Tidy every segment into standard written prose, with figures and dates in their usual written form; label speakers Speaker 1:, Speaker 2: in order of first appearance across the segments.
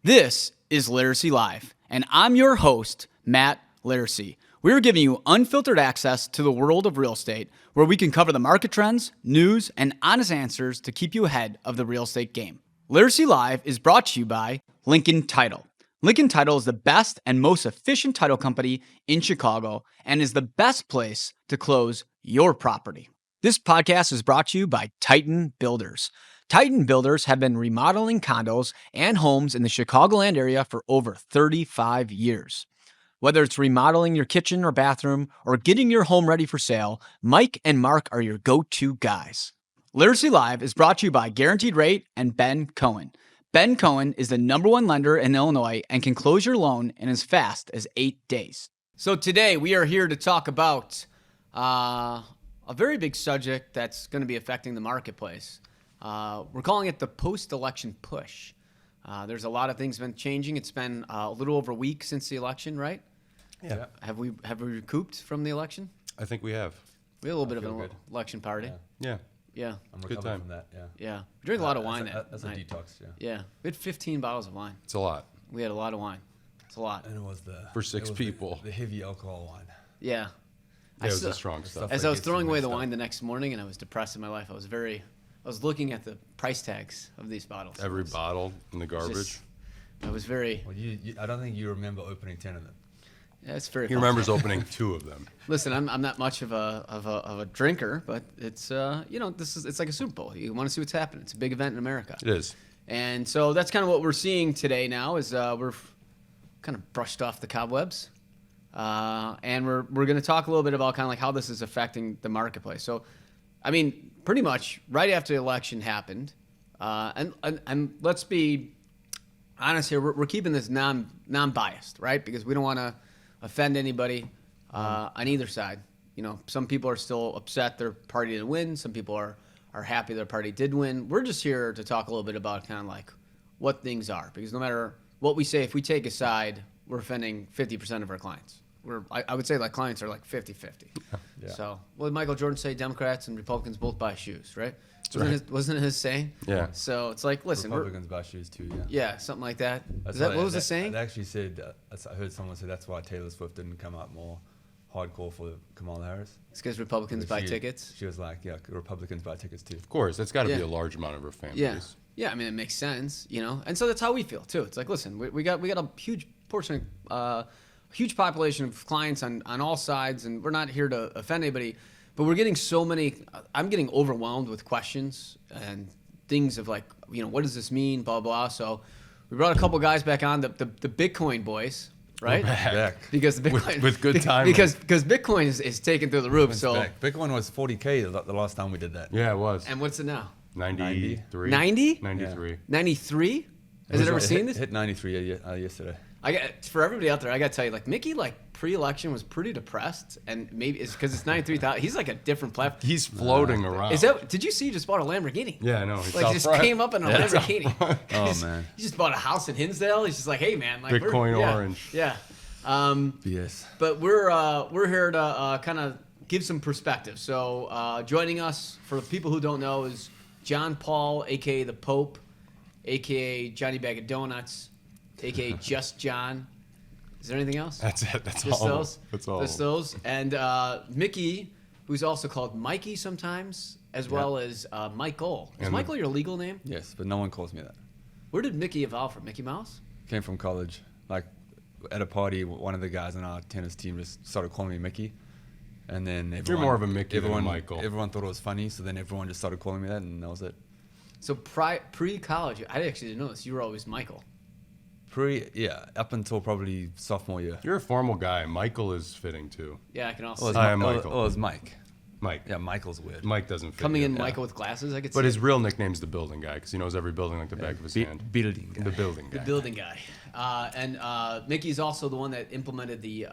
Speaker 1: This is Laricy Live, and I'm your host, Matt Laricy. We're giving you unfiltered access to the world of real estate, where we can cover the market trends, news, and honest answers to keep you ahead of the real estate game. Laricy Live is brought to you by Lincoln Title. Lincoln Title is the best and most efficient title company in Chicago and is the best place to close your property. This podcast is brought to you by Titan Builders. Titan Builders have been remodeling condos and homes in the Chicagoland area for over 35 years. Whether it's remodeling your kitchen or bathroom or getting your home ready for sale, Mike and Mark are your go-to guys. Laricy Live is brought to you by Guaranteed Rate and Ben Cohen. Ben Cohen is the #1 lender in Illinois and can close your loan in as fast as 8 days. So today we are here to talk about a very big subject that's going to be affecting the marketplace. We're calling it the post-election push. There's a lot of things been changing. It's been a little over a week since the election, right?
Speaker 2: Yeah.
Speaker 1: Have we recouped from the election?
Speaker 2: I think we have.
Speaker 1: We had a little bit of an election party.
Speaker 2: Yeah.
Speaker 1: Yeah.
Speaker 3: I'm
Speaker 2: Good
Speaker 3: recovering
Speaker 2: time.
Speaker 3: from that, yeah.
Speaker 1: Yeah. We drank a lot of wine
Speaker 3: That's a
Speaker 1: night.
Speaker 3: detox, yeah.
Speaker 1: Yeah. We had 15 bottles of wine.
Speaker 2: It's a lot.
Speaker 1: We had a lot of wine. It's a lot.
Speaker 3: And it was the...
Speaker 2: For six
Speaker 3: it was
Speaker 2: people.
Speaker 3: The heavy alcohol wine.
Speaker 1: Yeah.
Speaker 2: Yeah, it was the strong stuff.
Speaker 1: As I was
Speaker 3: gets
Speaker 1: throwing
Speaker 3: you
Speaker 1: away the
Speaker 3: mixed up.
Speaker 1: wine the next morning and I was depressed in my life, I was looking at the price tags of these bottles.
Speaker 2: Every bottle in the garbage.
Speaker 1: I was very...
Speaker 3: Well, I don't think you remember opening 10 of them.
Speaker 1: Yeah, it's very...
Speaker 2: He remembers opening 2 of them.
Speaker 1: Listen, I'm not much of a drinker, but it's it's like a Super Bowl. You want to see what's happening. It's a big event in America.
Speaker 2: It is.
Speaker 1: And so that's kind of what we're seeing today now is we're kind of brushed off the cobwebs. And we're going to talk a little bit about kind of like how this is affecting the marketplace. So, I mean, pretty much right after the election happened, and let's be honest here, we're keeping this non-biased, right? Because we don't want to offend anybody on either side. You know, some people are still upset their party didn't win. Some people are happy their party did win. We're just here to talk a little bit about kind of like what things are. Because no matter what we say, if we take a side, we're offending 50% of our clients. I would say like clients are like 50-50.
Speaker 3: Yeah.
Speaker 1: So what did Michael Jordan say? Democrats and Republicans both buy shoes, right?
Speaker 2: Right.
Speaker 1: Wasn't it his saying?
Speaker 2: Yeah.
Speaker 1: So it's like, listen,
Speaker 3: Republicans buy shoes too, yeah.
Speaker 1: yeah, something like that.
Speaker 3: That's
Speaker 1: What
Speaker 3: why
Speaker 1: was the saying?
Speaker 3: They actually said, I heard someone say that's why Taylor Swift didn't come out more hardcore for Kamala Harris.
Speaker 1: It's because Republicans buy tickets.
Speaker 3: She was like, yeah, Republicans buy tickets too.
Speaker 2: Of course, that's got to
Speaker 1: Yeah.
Speaker 2: be a large amount of her fan
Speaker 1: Yeah.
Speaker 2: base.
Speaker 1: Yeah, I mean, it makes sense, you know? And so that's how we feel, too. It's like, listen, we got a huge portion, huge population of clients on all sides, and we're not here to offend anybody, but we're getting so many, I'm getting overwhelmed with questions and things of like, you know, what does this mean, blah, blah. So we brought a couple guys back on, the Bitcoin boys, right?
Speaker 3: Back.
Speaker 1: Because the Bitcoin,
Speaker 2: With good timing.
Speaker 1: because Bitcoin is taken through the roof. So,
Speaker 3: Back. Bitcoin was 40K the last time we did that.
Speaker 2: Yeah, it was.
Speaker 1: and what's it now?
Speaker 2: 93.
Speaker 1: 90?
Speaker 2: 93.
Speaker 1: 93? Has it ever seen this?
Speaker 3: Hit 93 yesterday.
Speaker 1: For everybody out there, I got to tell you, like Mickey, like pre-election was pretty depressed, and maybe it's because it's 93,000. He's like a different platform.
Speaker 2: He's floating around.
Speaker 1: Did you see he just bought a Lamborghini?
Speaker 2: Yeah, I know. He's
Speaker 1: Like
Speaker 2: out
Speaker 1: he just
Speaker 2: front.
Speaker 1: came up in a Lamborghini.
Speaker 3: Oh, man.
Speaker 1: He just bought a house in Hinsdale. He's just like, hey man, like
Speaker 2: Bitcoin orange.
Speaker 1: Yeah.
Speaker 3: Yes.
Speaker 1: But we're here to kind of give some perspective. So joining us, for people who don't know, is John Paul, aka the Pope, aka Johnny Bag of Donuts, aka Just John. Is there anything else?
Speaker 2: That's it. That's
Speaker 1: Just
Speaker 2: all.
Speaker 1: those.
Speaker 2: That's all.
Speaker 1: Just those. And Mickey, who's also called Mikey sometimes, as well as Michael. Is
Speaker 2: And
Speaker 1: Michael your legal name?
Speaker 3: Yes, but no one calls me that.
Speaker 1: Where did Mickey evolve from? Mickey Mouse?
Speaker 3: Came from college. Like, at a party, one of the guys on our tennis team just started calling me Mickey. And then everyone...
Speaker 2: more of a Mickey than a Michael.
Speaker 3: Everyone thought it was funny, so then everyone just started calling me that, and that was it.
Speaker 1: So pre-college, I actually didn't know this. You were always Michael.
Speaker 3: Up until probably sophomore year.
Speaker 2: You're a formal guy. Michael is fitting too.
Speaker 1: Yeah, I can also
Speaker 3: Oh,
Speaker 1: see
Speaker 2: Hi, I'm Michael.
Speaker 3: Oh, it was Mike.
Speaker 2: Mike.
Speaker 3: Yeah, Michael's weird.
Speaker 2: Mike doesn't fit.
Speaker 1: coming
Speaker 2: you.
Speaker 1: in Michael with glasses. I could see
Speaker 2: But his
Speaker 1: it.
Speaker 2: real nickname's the building guy because he knows every building like the back of his hand.
Speaker 3: Building guy.
Speaker 2: The building guy.
Speaker 1: The building guy. And Mickey's also the one that implemented the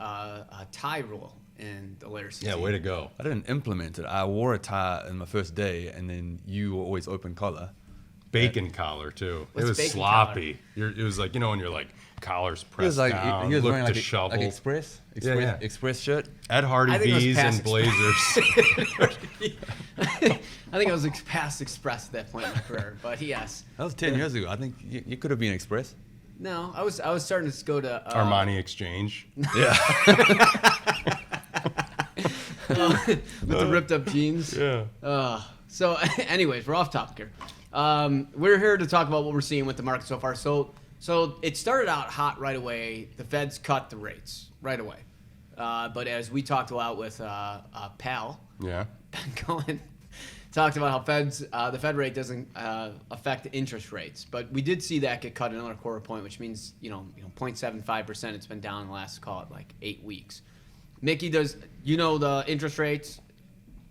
Speaker 1: tie rule in the Laricy
Speaker 2: Yeah,
Speaker 1: team.
Speaker 2: way to go.
Speaker 3: I didn't implement it. I wore a tie in my first day, and then you were always open collar.
Speaker 2: Bacon collar too.
Speaker 1: What's
Speaker 2: it was
Speaker 1: bacon
Speaker 2: sloppy. It was like, you know, when you're like collars
Speaker 3: He
Speaker 2: pressed
Speaker 3: was like,
Speaker 2: down,
Speaker 3: he was
Speaker 2: look
Speaker 3: wearing like,
Speaker 2: disheveled.
Speaker 3: like Express
Speaker 2: Yeah.
Speaker 3: Express shirt.
Speaker 2: Ed Hardy
Speaker 1: I think it was
Speaker 2: V's
Speaker 1: past
Speaker 2: and Blazers.
Speaker 1: I think I was past Express at that point in my career, but yes.
Speaker 3: That was 10 years ago. I think you could have been Express.
Speaker 1: No, I was starting to go to
Speaker 2: Armani Exchange.
Speaker 3: Yeah.
Speaker 1: with the ripped up jeans.
Speaker 2: Yeah.
Speaker 1: So, anyways, we're off topic here. We're here to talk about what we're seeing with the market so far. So it started out hot right away. The Feds cut the rates right away. But as we talked a lot with Pal,
Speaker 2: Yeah.
Speaker 1: Ben Cohen, talked about how the Fed rate doesn't affect interest rates. But we did see that get cut another quarter point, which means 0.75%. It's been down in the last, call it, like 8 weeks. Mickey, the interest rates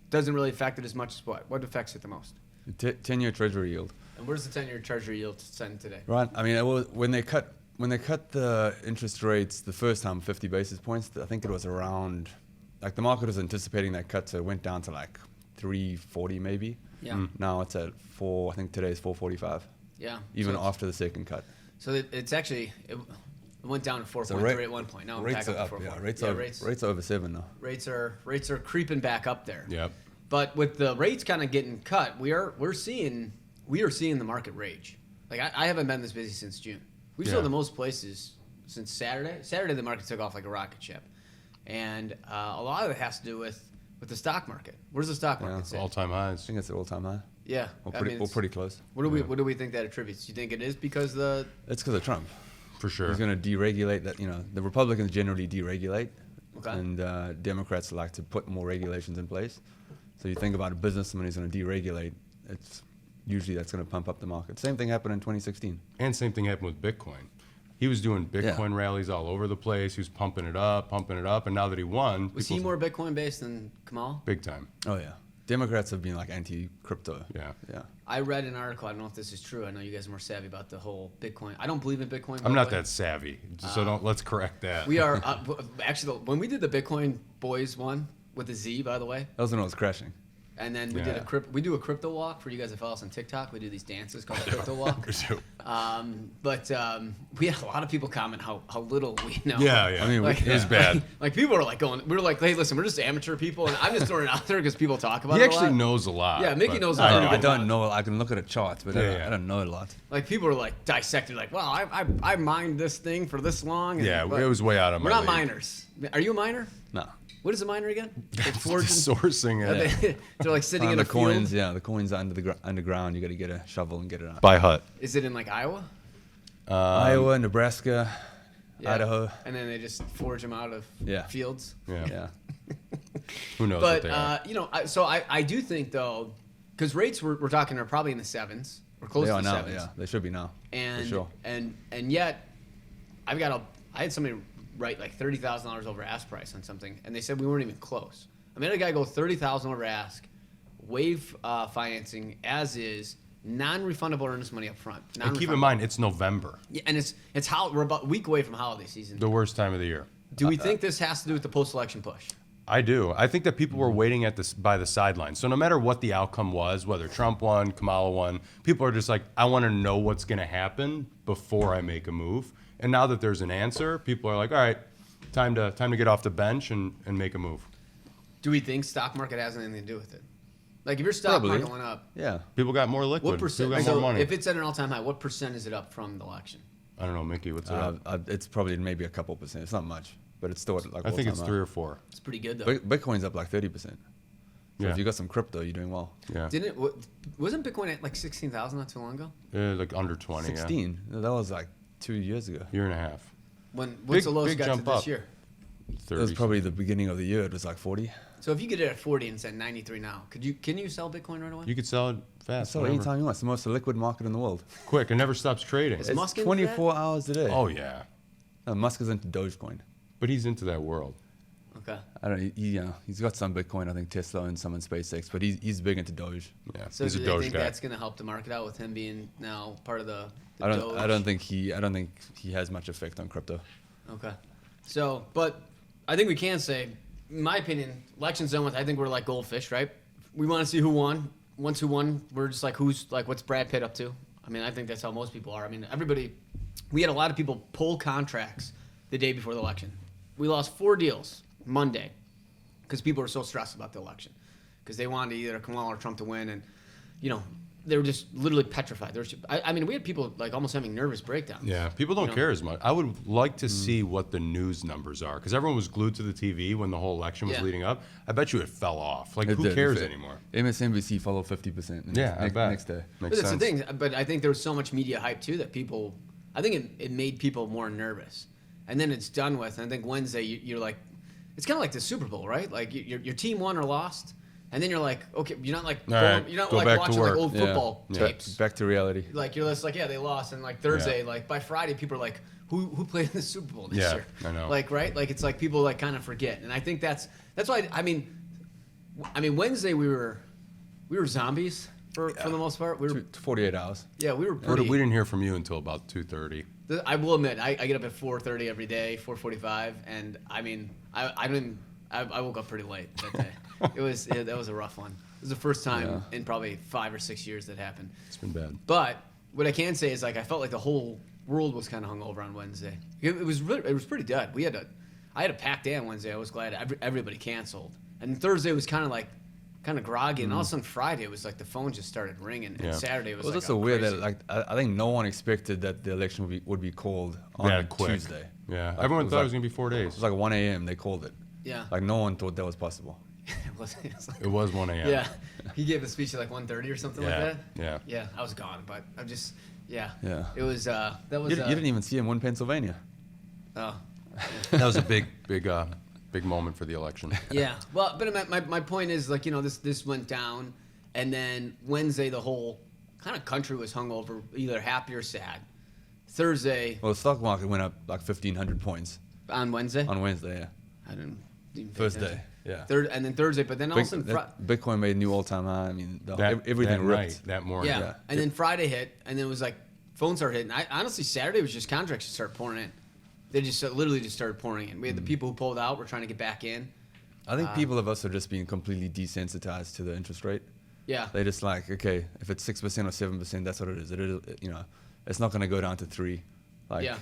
Speaker 1: doesn't really affect it as much as what? What affects it the most?
Speaker 3: 10-year Treasury yield.
Speaker 1: And where's the 10-year Treasury yield sitting today?
Speaker 3: Right. I mean, when they cut the interest rates the first time, 50 basis points, I think it was around, like the market was anticipating that cut, so it went down to like 340 maybe.
Speaker 1: Yeah.
Speaker 3: Now it's at 4. I think today is 445.
Speaker 1: Yeah.
Speaker 3: Even
Speaker 1: So
Speaker 3: after the second cut.
Speaker 1: it's actually it went down to 4.3
Speaker 3: rate-
Speaker 1: at one point. Now
Speaker 3: rates
Speaker 1: back
Speaker 3: are
Speaker 1: up
Speaker 3: up.
Speaker 1: to 4.4.
Speaker 3: Yeah, rates are over 7 now.
Speaker 1: Rates are creeping back up there.
Speaker 2: Yep.
Speaker 1: But with the rates kind of getting cut, we are seeing the market rage. Like I haven't been this busy since June. We've sold
Speaker 2: Yeah.
Speaker 1: the most places since Saturday. Saturday the market took off like a rocket ship, and a lot of it has to do with the stock market. Where's the stock market sit?
Speaker 2: All-time
Speaker 3: I
Speaker 2: highs.
Speaker 3: think it's at all-time high.
Speaker 1: Yeah,
Speaker 3: We're
Speaker 1: I
Speaker 3: pretty,
Speaker 1: mean,
Speaker 3: we're
Speaker 1: it's-
Speaker 3: pretty close.
Speaker 1: What do we think that attributes? Do you think it is because
Speaker 3: It's because of Trump.
Speaker 2: For sure.
Speaker 3: He's going to deregulate that. The Republicans generally deregulate,
Speaker 1: Okay.
Speaker 3: and Democrats like to put more regulations in place. So you think about a businessman who's going to deregulate, it's usually that's going to pump up the market. Same thing happened in 2016.
Speaker 2: And same thing happened with Bitcoin. He was doing Bitcoin rallies all over the place. He was pumping it up, and now that he won,
Speaker 1: Was he more Bitcoin based than Kamal?
Speaker 2: big time.
Speaker 3: Oh yeah, Democrats have been like anti-crypto.
Speaker 2: Yeah.
Speaker 3: Yeah.
Speaker 1: I read an article. I don't know if this is true. I know you guys are more savvy about the whole Bitcoin. I don't believe in Bitcoin. by
Speaker 2: I'm
Speaker 1: the
Speaker 2: not
Speaker 1: way.
Speaker 2: that savvy, so let's correct that.
Speaker 1: We are actually when we did the Bitcoin Boys one with the Z, by the way,
Speaker 3: That was when it was crashing.
Speaker 1: and then we
Speaker 2: Yeah.
Speaker 1: we do a crypto walk for you guys that follow us on TikTok. We do these dances called a crypto walk. But we had a lot of people comment how little we know.
Speaker 2: Yeah.
Speaker 3: I mean,
Speaker 2: it was bad.
Speaker 1: Like people are like going, we're like, hey, listen, we're just amateur people, and I'm just throwing it out there because people talk about
Speaker 2: He
Speaker 1: it a
Speaker 2: actually
Speaker 1: lot.
Speaker 2: knows a lot.
Speaker 1: Yeah, Mickey
Speaker 2: but
Speaker 1: knows a
Speaker 2: I
Speaker 1: lot.
Speaker 2: know.
Speaker 3: I don't know. I can look at a chart, but
Speaker 2: Yeah.
Speaker 3: I don't know a lot.
Speaker 1: Like people are like dissected, like, well, I mined this thing for this long. And,
Speaker 2: Yeah,
Speaker 1: but
Speaker 2: it was way out of my
Speaker 1: We're not
Speaker 2: league.
Speaker 1: miners. Are you a miner?
Speaker 3: No.
Speaker 1: What is a miner again? Like
Speaker 2: Sourcing it
Speaker 1: They're like sitting in
Speaker 3: the
Speaker 1: a
Speaker 3: coins,
Speaker 1: field.
Speaker 3: yeah, the coins are underground. You got to get a shovel and get it out.
Speaker 2: by Hut.
Speaker 1: Is it in like Iowa?
Speaker 3: Iowa, Nebraska,
Speaker 1: Yeah.
Speaker 3: Idaho.
Speaker 1: And then they just forge them out of
Speaker 3: Yeah.
Speaker 1: fields.
Speaker 2: Yeah.
Speaker 3: Yeah.
Speaker 2: Who knows
Speaker 1: But
Speaker 2: what they are?
Speaker 1: I do think though, because rates we're talking are probably in the sevens or close
Speaker 3: They
Speaker 1: to
Speaker 3: are
Speaker 1: the
Speaker 3: now.
Speaker 1: sevens.
Speaker 3: Yeah, they should be now.
Speaker 1: And
Speaker 3: for sure.
Speaker 1: and yet, I had somebody write like $30,000 over ask price on something, and they said we weren't even close. I made a guy go $30,000 over ask, waive financing as is, non-refundable earnest money up front.
Speaker 2: And keep in mind, it's November,
Speaker 1: Yeah, and we're about a week away from holiday season.
Speaker 2: the worst time of the year.
Speaker 1: Do we think this has to do with the post-election push?
Speaker 2: I do. I think that people were waiting by the sidelines. So no matter what the outcome was, whether Trump won, Kamala won, people are just like, I want to know what's going to happen before I make a move. And now that there's an answer, people are like, all right, time to get off the bench and make a move.
Speaker 1: Do we think stock market has anything to do with it? Like if your stock
Speaker 3: Probably.
Speaker 1: market went up,
Speaker 3: Yeah.
Speaker 2: People got more liquid.
Speaker 1: what percent?
Speaker 2: People got
Speaker 1: So
Speaker 2: more money.
Speaker 1: if it's at an all-time high, what percent is it up from the election?
Speaker 2: I don't know, Mickey, what's it up?
Speaker 3: It's probably maybe a couple percent. It's not much, but it's still at like
Speaker 2: I think it's
Speaker 3: all-time
Speaker 2: 3 or 4.
Speaker 1: It's pretty good though.
Speaker 3: high. Bitcoin's up like 30%. So
Speaker 2: Yeah.
Speaker 3: if you got some crypto, you're doing well.
Speaker 2: Yeah.
Speaker 1: Wasn't Bitcoin at like 16,000 not too long ago?
Speaker 2: Like under 20,
Speaker 3: 16. That was like 2 years ago.
Speaker 2: Year and a half.
Speaker 1: What's
Speaker 2: Big-
Speaker 1: the lowest
Speaker 2: big
Speaker 1: got to
Speaker 2: jump
Speaker 1: this
Speaker 2: up.
Speaker 1: year?
Speaker 2: 30.
Speaker 3: It was probably the beginning of the year. It was like 40.
Speaker 1: So if you get it at 40 and said 93 now, can you sell Bitcoin right away?
Speaker 2: You could sell it fast.
Speaker 3: So
Speaker 2: whenever.
Speaker 3: anytime you want. It's the most liquid market in the world.
Speaker 2: Quick. It never stops trading.
Speaker 1: Is
Speaker 3: It's
Speaker 1: Musk into
Speaker 3: 24 hours a day.
Speaker 2: Oh, yeah.
Speaker 3: Musk is into Dogecoin.
Speaker 2: But he's into that world.
Speaker 1: Okay.
Speaker 3: I don't. He's got some Bitcoin. I think Tesla and some in SpaceX. But he's big into Doge.
Speaker 2: Yeah.
Speaker 1: So
Speaker 2: he's
Speaker 1: do
Speaker 2: a
Speaker 1: they
Speaker 2: Doge
Speaker 1: think
Speaker 2: guy.
Speaker 1: that's going to help the market out with him being now part of the
Speaker 3: I
Speaker 1: Doge?
Speaker 3: don't think he has much effect on crypto.
Speaker 1: Okay. So, but I think we can say, in my opinion, election's done with. I think we're like goldfish, right? We want to see who won. Once who won, we're just like, what's Brad Pitt up to? I mean, I think that's how most people are. I mean, we had a lot of people pull contracts the day before the election. We lost 4 deals Monday because people were so stressed about the election because they wanted either Kamala or Trump to win. And,
Speaker 4: they were just literally petrified. I mean, we had people like almost having nervous breakdowns.
Speaker 2: Yeah, people don't care as much. I would like to see what the news numbers are because everyone was glued to the TV when the whole election was leading up. I bet you it fell off. Like, who cares anymore?
Speaker 3: MSNBC followed 50%.
Speaker 2: I bet.
Speaker 3: Next day.
Speaker 4: But that's the thing. But I think there was so much media hype too that people, I think it made people more nervous. And then it's done with. And I think Wednesday you're like, it's kind of like the Super Bowl, right? Like your team won or lost. And then you're like, okay, you're not like you're not like watching like old football tapes.
Speaker 3: Back to reality.
Speaker 4: Like you're just like, yeah, they lost, and like Thursday, like by Friday, people are like, who played in the Super Bowl this year?
Speaker 2: I know.
Speaker 4: Like right, like it's like people like kind of forget, and I think that's why I mean Wednesday we were zombies for the most part. We were
Speaker 3: 48 hours.
Speaker 4: Yeah, we were pretty.
Speaker 2: We didn't hear from you until about 2:30.
Speaker 4: I will admit, I get up at 4:30 every day, 4:45, and I mean, I woke up pretty late that day. That was a rough one. It was the first time in probably 5 or 6 years that happened.
Speaker 2: It's been bad.
Speaker 4: But what I can say is like I felt like the whole world was kind of hungover on Wednesday. It was pretty dead. I had a packed day on Wednesday. I was glad everybody canceled. And Thursday was kind of groggy, and all of a sudden Friday it was like the phone just started ringing, and Saturday was like
Speaker 3: also weird that like I think no one expected that the election would be called on Tuesday.
Speaker 2: Yeah,
Speaker 3: Like,
Speaker 2: everyone thought it was
Speaker 3: like-
Speaker 2: gonna be 4 days.
Speaker 3: It was like 1 a.m. They called it.
Speaker 4: Yeah.
Speaker 3: Like no one thought that was possible.
Speaker 2: It was 1 a.m.
Speaker 4: Yeah, he gave a speech at like 1:30 or something like that.
Speaker 2: Yeah.
Speaker 4: Yeah, I was gone, but I'm just
Speaker 3: Yeah.
Speaker 4: It was that was.
Speaker 3: You didn't even see him win Pennsylvania.
Speaker 4: Oh.
Speaker 2: That was a big moment for the election.
Speaker 4: Yeah. Well, but my point is like this went down, and then Wednesday the whole kind of country was hungover, either happy or sad. Thursday.
Speaker 3: Well, the stock market went up like 1,500 points
Speaker 4: On Wednesday.
Speaker 3: on Wednesday. Yeah.
Speaker 4: I didn't. Even pay
Speaker 3: First
Speaker 4: attention.
Speaker 3: day. Yeah.
Speaker 4: And then Thursday, but then all of a sudden,
Speaker 3: Bitcoin made a new all-time high. I mean, everything
Speaker 2: that
Speaker 3: ripped.
Speaker 2: night, that morning.
Speaker 4: yeah. And then Friday hit, and then it was like phones started hitting. Honestly, Saturday was just contracts just started pouring in. They just literally just started pouring in. We had the people who pulled out. We're trying to get back in.
Speaker 3: I think people have also just been completely desensitized to the interest rate.
Speaker 4: Yeah.
Speaker 3: They just like, okay, if it's 6% or 7%, that's what it is. It is, it's not going to go down to 3. Like,
Speaker 4: Yeah.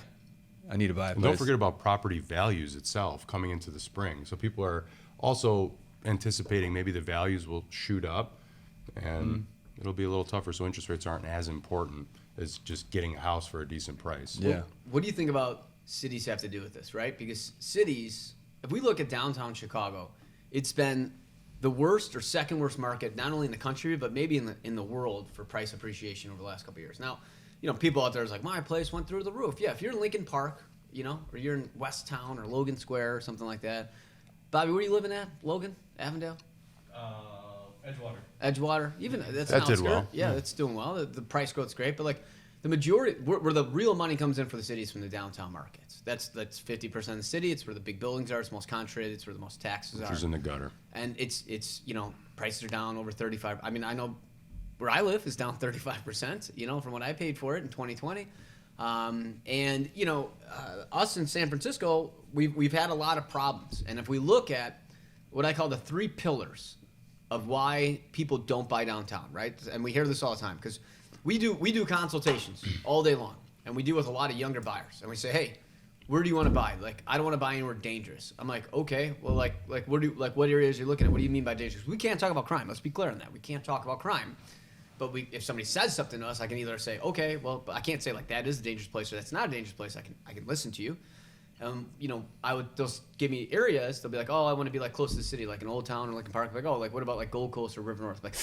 Speaker 3: I need to buy a
Speaker 2: And
Speaker 3: place.
Speaker 2: don't forget about property values itself coming into the spring. So people are also anticipating maybe the values will shoot up, and it'll be a little tougher. So interest rates aren't as important as just getting a house for a decent price.
Speaker 3: Yeah.
Speaker 4: What do you think about cities have to do with this, right? Because cities, if we look at downtown Chicago, it's been the worst or second worst market, not only in the country, but maybe in the world for price appreciation over the last couple of years. Now, people out there is like, my place went through the roof. Yeah, if you're in Lincoln Park, or you're in West Town or Logan Square or something like that. Bobby, where are you living at? Logan? Avondale? Edgewater. Even that's an
Speaker 2: That did
Speaker 4: outskirt.
Speaker 2: well.
Speaker 4: Yeah, that's doing well. The price growth's great, but like the majority, where the real money comes in for the city is from the downtown markets. That's 50% of the city. It's where the big buildings are. It's most concentrated. It's where the most taxes
Speaker 2: Which
Speaker 4: are.
Speaker 2: is in the gutter.
Speaker 4: And it's prices are down over 35. I mean, I know where I live is down 35%. From what I paid for it in 2020. And us in San Francisco, we've had a lot of problems. And if we look at what I call the 3 pillars of why people don't buy downtown, right? And we hear this all the time because we do consultations all day long, and we deal with a lot of younger buyers. And we say, hey, where do you want to buy? Like, I don't want to buy anywhere dangerous. I'm like, okay, well, like what areas are you looking at? What do you mean by dangerous? We can't talk about crime. Let's be clear on that. We can't talk about crime. But if somebody says something to us, I can either say, okay, well, I can't say like that is a dangerous place or that's not a dangerous place. I can listen to you. They'll give me areas. They'll be like, oh, I want to be like close to the city, like an Old Town or Lincoln Park. Like, oh, like what about like Gold Coast or River North? Like,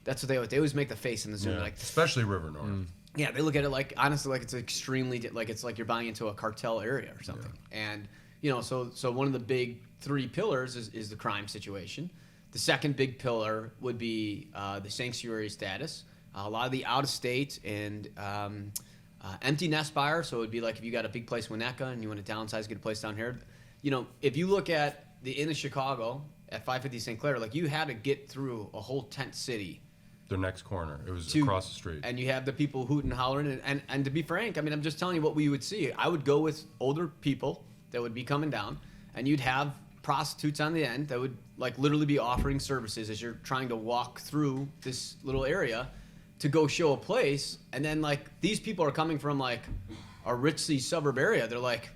Speaker 4: that's what they always make the face in the Zoom.
Speaker 2: Yeah.
Speaker 4: Like,
Speaker 2: Especially River North.
Speaker 4: yeah, they look at it like honestly, like it's extremely like it's like you're buying into a cartel area or something. Yeah. And so one of the big 3 pillars is the crime situation. The second big pillar would be the sanctuary status. A lot of the out-of-state and empty nest buyer. So it would be like if you got a big place in Winnetka and you want to downsize, get a place down here. If you look at the Inn of Chicago at 550 St. Clair, like you had to get through a whole tent city.
Speaker 2: The next corner. It was across the street.
Speaker 4: And you have the people hooting and hollering. And to be frank, I mean, I'm just telling you what we would see. I would go with older people that would be coming down, and you'd have prostitutes on the end that would like literally be offering services as you're trying to walk through this little area to go show a place. And then like these people are coming from like a ritzy suburb area. They're like,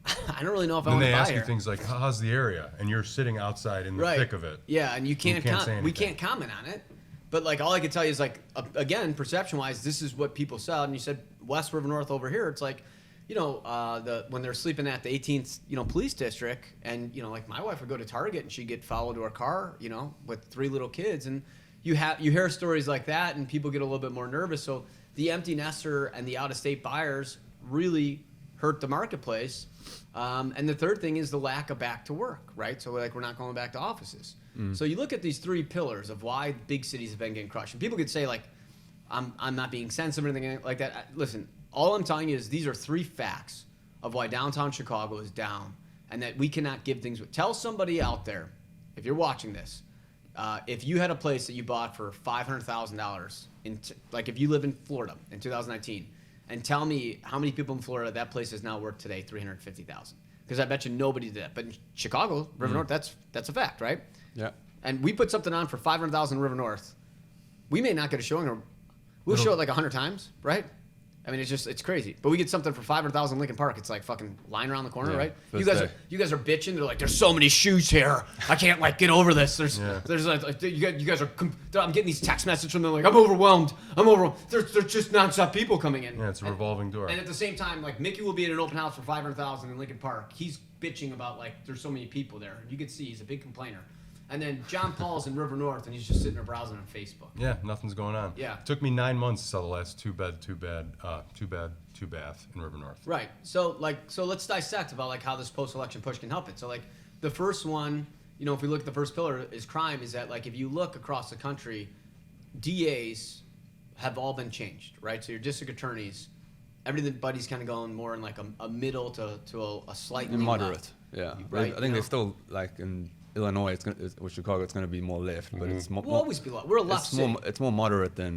Speaker 4: I don't really know if I want to buy
Speaker 2: here. And they ask
Speaker 4: here.
Speaker 2: you things like, how's the area? And you're sitting outside in the thick of it.
Speaker 4: Yeah, and you can't
Speaker 2: say
Speaker 4: we
Speaker 2: anything.
Speaker 4: can't comment on it. But like all I could tell you is like again, perception wise, this is what people saw. And you said West River North over here. It's like, when they're sleeping at the 18th, police district, and like my wife would go to Target and she'd get followed to her car, with 3 little kids, and you hear stories like that, and people get a little bit more nervous. So the empty nester and the out of state buyers really hurt the marketplace. And the third thing is the lack of back to work, right? So like we're not going back to offices. So you look at these 3 pillars of why big cities have been getting crushed. And people could say like, I'm not being sensitive or anything like that. Listen, all I'm telling you is these are 3 facts of why downtown Chicago is down, and that we cannot give things. Tell somebody out there, if you're watching this, if you had a place that you bought for $500,000, like if you live in Florida in 2019, and tell me how many people in Florida that place is now worth today, $350,000. Because I bet you nobody did that. But in Chicago, River North, that's a fact, right?
Speaker 3: Yeah.
Speaker 4: And we put something on for $500,000 in River North. We may not get a showing, or we'll show it like 100 times, right? I mean, it's crazy. But we get something for $500,000 in Lincoln Park. It's like fucking lying around the corner, right? You guys are bitching. They're like, there's so many shoes here. I can't like get over this. There's like you guys are. I'm getting these text messages from them like, I'm overwhelmed. There's just nonstop people coming in.
Speaker 2: Yeah, it's a revolving door.
Speaker 4: And at the same time, like Mickey will be at an open house for $500,000 in Lincoln Park. He's bitching about like there's so many people there. You can see he's a big complainer. And then John Paul's in River North, and he's just sitting there browsing on Facebook.
Speaker 2: Yeah, nothing's going on.
Speaker 4: Yeah.
Speaker 2: It took me 9 months to sell the last two bath in River North.
Speaker 4: Right. So let's dissect about like how this post-election push can help it. So like the first one, if we look at the first pillar is crime, is that like if you look across the country, DAs have all been changed, right? So your district attorneys, everybody's kind of going more in like a middle to a slightly
Speaker 3: moderate.
Speaker 4: left.
Speaker 3: Yeah.
Speaker 4: Right,
Speaker 3: I think they're still like in Illinois, with Chicago, it's going to be more left, but it's more.
Speaker 4: We'll always be left. We're a left city.
Speaker 3: It's more moderate than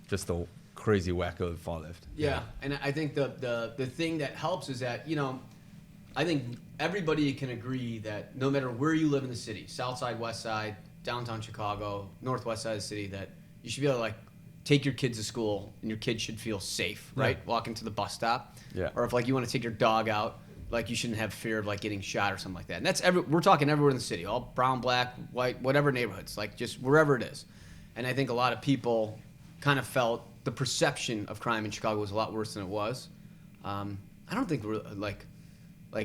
Speaker 3: just the crazy wacko far left.
Speaker 4: Yeah, and I think the thing that helps is that I think everybody can agree that no matter where you live in the city, South Side, West Side, downtown Chicago, Northwest side of the city, that you should be able to like take your kids to school and your kids should feel safe, right?
Speaker 3: Yeah.
Speaker 4: Walking to the bus stop.
Speaker 3: Yeah.
Speaker 4: Or if like you want to take your dog out, like you shouldn't have fear of like getting shot or something like that. And that's we're talking everywhere in the city, all brown, black, white, whatever neighborhoods, like just wherever it is. And I think a lot of people kind of felt the perception of crime in Chicago was a lot worse than it was. I don't think we're like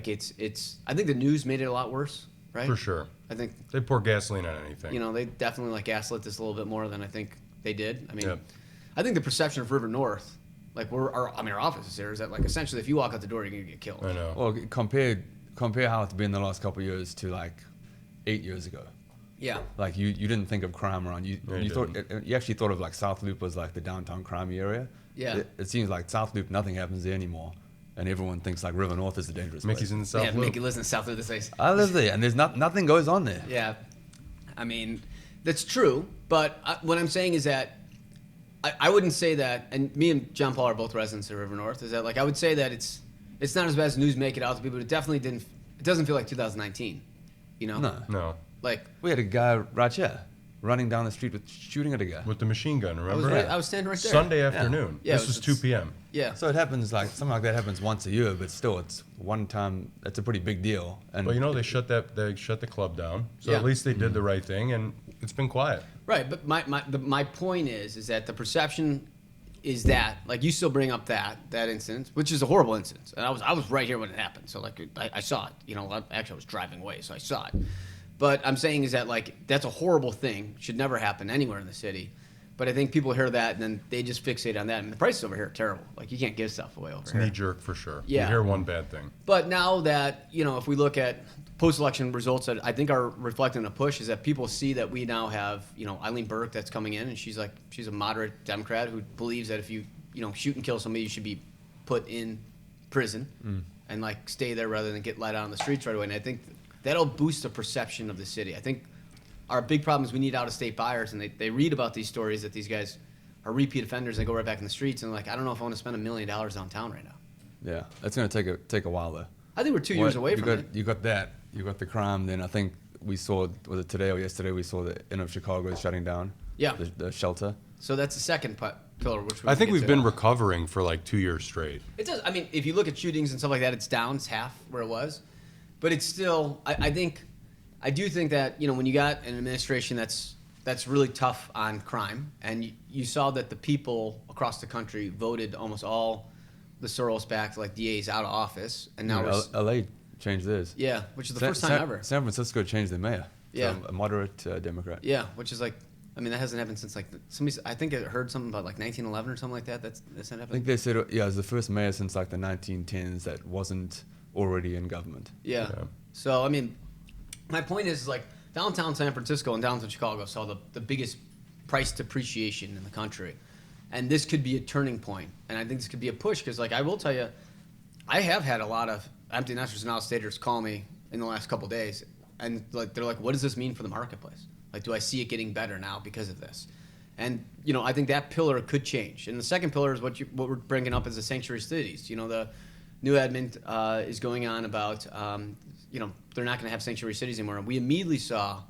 Speaker 4: it's. I think the news made it a lot worse, right?
Speaker 2: For sure.
Speaker 4: I think
Speaker 2: They pour gasoline on anything.
Speaker 4: they definitely like gaslit this a little bit more than I think they did. I mean,
Speaker 2: Yep.
Speaker 4: I think the perception of River North, like our office is there, is that like essentially if you walk out the door you're gonna get killed.
Speaker 2: I know.
Speaker 3: Well, compare how it's been the last couple of years to like 8 years ago.
Speaker 4: Yeah.
Speaker 3: Like you didn't think of crime around you.
Speaker 2: No,
Speaker 3: you
Speaker 2: you
Speaker 3: thought
Speaker 2: didn't.
Speaker 3: you actually thought of like South Loop was like the downtown crime area.
Speaker 4: Yeah.
Speaker 3: It seems like South Loop, nothing happens there anymore, and everyone thinks like River North is the dangerous
Speaker 2: Mickey's
Speaker 3: place.
Speaker 2: in the South
Speaker 4: Yeah,
Speaker 2: Loop.
Speaker 4: Mickey lives in South of the place.
Speaker 3: I live there, and there's nothing goes on there.
Speaker 4: Yeah, I mean, that's true. But what I'm saying is that I wouldn't say that. And me and John Paul are both residents of River North. Is that like I would say that it's not as bad as news make it out to be, but it definitely didn't. It doesn't feel like 2019.
Speaker 2: No.
Speaker 4: Like
Speaker 3: We had a guy right here running down the street with shooting at a guy.
Speaker 2: With the machine gun, remember?
Speaker 4: I was standing right there.
Speaker 2: Sunday afternoon.
Speaker 4: Yeah,
Speaker 2: This
Speaker 4: it
Speaker 2: was
Speaker 4: was-
Speaker 2: 2 p.m.
Speaker 4: Yeah.
Speaker 3: So it happens like something like that happens once a year, but still, it's one time. It's a pretty big deal. And
Speaker 2: Well, they shut the club down. So
Speaker 4: Yeah.
Speaker 2: at least they did the right thing, and it's been quiet.
Speaker 4: Right, but my point is that the perception is that like you still bring up that incident, which is a horrible incident, and I was right here when it happened, so like I saw it. Actually I was driving away, so I saw it. But I'm saying is that like that's a horrible thing, should never happen anywhere in the city. But I think people hear that and then they just fixate on that, and the prices over here are terrible. Like you can't give stuff away over
Speaker 2: It's
Speaker 4: here.
Speaker 2: knee jerk for sure.
Speaker 4: Yeah.
Speaker 2: You hear one bad thing.
Speaker 4: But now that, if we look at post-election results that I think are reflecting a push, is that people see that we now have, Eileen Burke that's coming in, and she's a moderate Democrat who believes that if you, shoot and kill somebody, you should be put in prison and like stay there rather than get let out on the streets right away. And I think that'll boost the perception of the city. I think our big problem is we need out-of-state buyers, and they read about these stories that these guys are repeat offenders, and they go right back in the streets, and like, I don't know if I want to spend $1 million downtown right now.
Speaker 3: yeah, it's going to take a while though.
Speaker 4: I think we're 2 years away from it.
Speaker 3: You got that. You got the crime. Then I think we saw, was it today or yesterday? We saw the end of Chicago is shutting down.
Speaker 4: Yeah.
Speaker 3: The shelter.
Speaker 4: So that's the second pillar, which
Speaker 2: I think we've been
Speaker 4: recovering.
Speaker 2: recovering for like 2 years straight.
Speaker 4: It does. I mean, if you look at shootings and stuff like that, it's down. It's half where it was, but it's still. I do think that when you got an administration that's that's really tough on crime. And you saw that the people across the country voted almost all the Soros-backed like DAs out of office, and now
Speaker 3: LA changed theirs.
Speaker 4: yeah, which is the first time ever.
Speaker 3: San Francisco changed their mayor.
Speaker 4: Yeah.
Speaker 3: A moderate Democrat.
Speaker 4: Yeah, which is like, I mean, that hasn't happened since like I think I heard something about like 1911 or something like that. That's not
Speaker 3: I
Speaker 4: happened.
Speaker 3: think they said, yeah, it was the first mayor since like the 1910s that wasn't already in government.
Speaker 4: Yeah. So I mean, my point is like downtown San Francisco and downtown Chicago saw the biggest price depreciation in the country, and this could be a turning point. And I think this could be a push because like I will tell you, I have had a lot of empty nesters and out-staters call me in the last couple of days, and like they're like, what does this mean for the marketplace? Like, do I see it getting better now because of this? And you know, I think that pillar could change. And the second pillar is what we're bringing up is the sanctuary cities. You know, the new admin is going on about you know, they're not going to have sanctuary cities anymore. And we immediately saw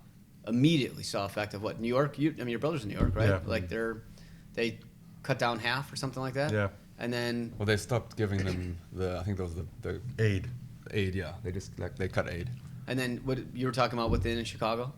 Speaker 4: effect of what New York. I mean, your brother's in New York, right?
Speaker 2: Yeah.
Speaker 4: Like they cut down half or something like that.
Speaker 2: Yeah.
Speaker 4: And then
Speaker 3: Well, they stopped giving them I think that was the
Speaker 2: Aid.
Speaker 3: aid. Yeah, they just they cut aid.
Speaker 4: and then what you were talking about with the Inn in Chicago.